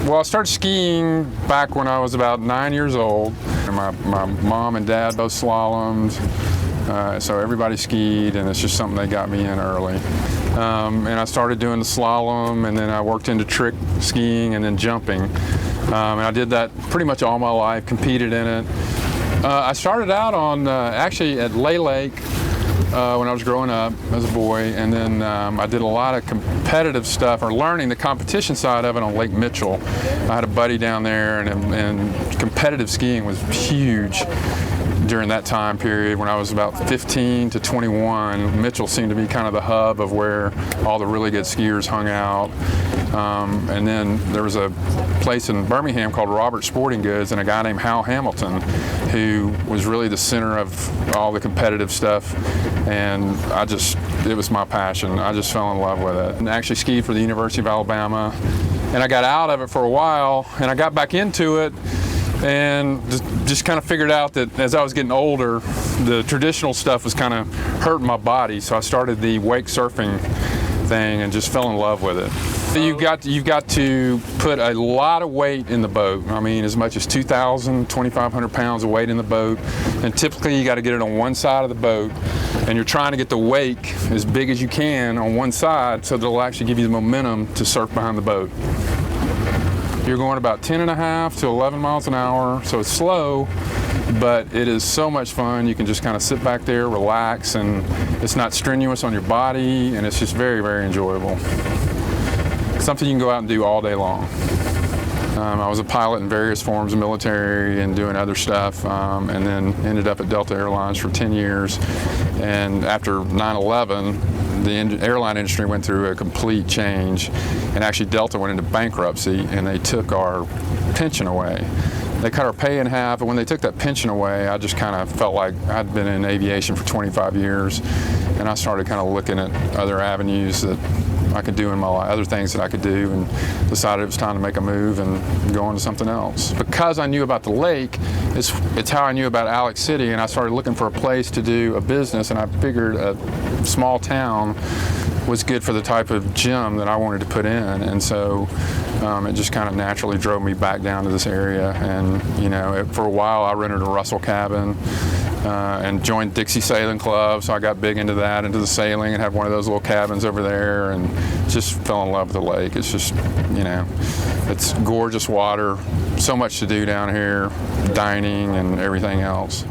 Well, I started skiing back when I was about 9 years old. And my mom and dad both slalomed, so everybody skied, and it's just something they got me in early. And I started doing the slalom, and then I worked into trick skiing and then jumping. And I did that pretty much all my life, competed in it. I started out on actually at Lay Lake when I was growing up as a boy, and then I did a lot of competitive stuff, or learning the competition side of it, on Lake Mitchell. I had a buddy down there, and competitive skiing was huge during that time period. When I was about 15 to 21, Mitchell seemed to be kind of the hub of where all the really good skiers hung out. And then there was a place in Birmingham called Robert Sporting Goods, and a guy named Hal Hamilton, who was really the center of all the competitive stuff. And it was my passion. I just fell in love with it. And I actually skied for the University of Alabama, and I got out of it for a while, and I got back into it, and just kind of figured out that as I was getting older, the traditional stuff was kind of hurting my body. So I started the wake surfing thing and just fell in love with it. You've got to put a lot of weight in the boat. I mean, as much as 2,000, 2,500 pounds of weight in the boat. And typically you got to get it on one side of the boat, and you're trying to get the wake as big as you can on one side so that it'll actually give you the momentum to surf behind the boat. You're going about 10.5 to 11 miles an hour, so it's slow, but it is so much fun. You can just kind of sit back there, relax, and it's not strenuous on your body, and it's just very, very enjoyable. Something you can go out and do all day long. I was a pilot in various forms of military and doing other stuff, and then ended up at Delta Airlines for 10 years. And after 9/11, the airline industry went through a complete change, and actually Delta went into bankruptcy, and they took our pension away. They cut our pay in half, and when they took that pension away, I just kind of felt like I'd been in aviation for 25 years, and I started kind of looking at other avenues that I could do in my life, other things that I could do, and decided it was time to make a move and go on to something else. Because I knew about the lake, it's how I knew about Alex City, and I started looking for a place to do a business, and I figured a small town was good for the type of gym that I wanted to put in, and so it just kind of naturally drove me back down to this area. And for a while I rented a Russell cabin and joined Dixie Sailing Club, so I got big into that, into the sailing, and had one of those little cabins over there, and just fell in love with the lake. It's just, it's gorgeous water, so much to do down here, dining and everything else.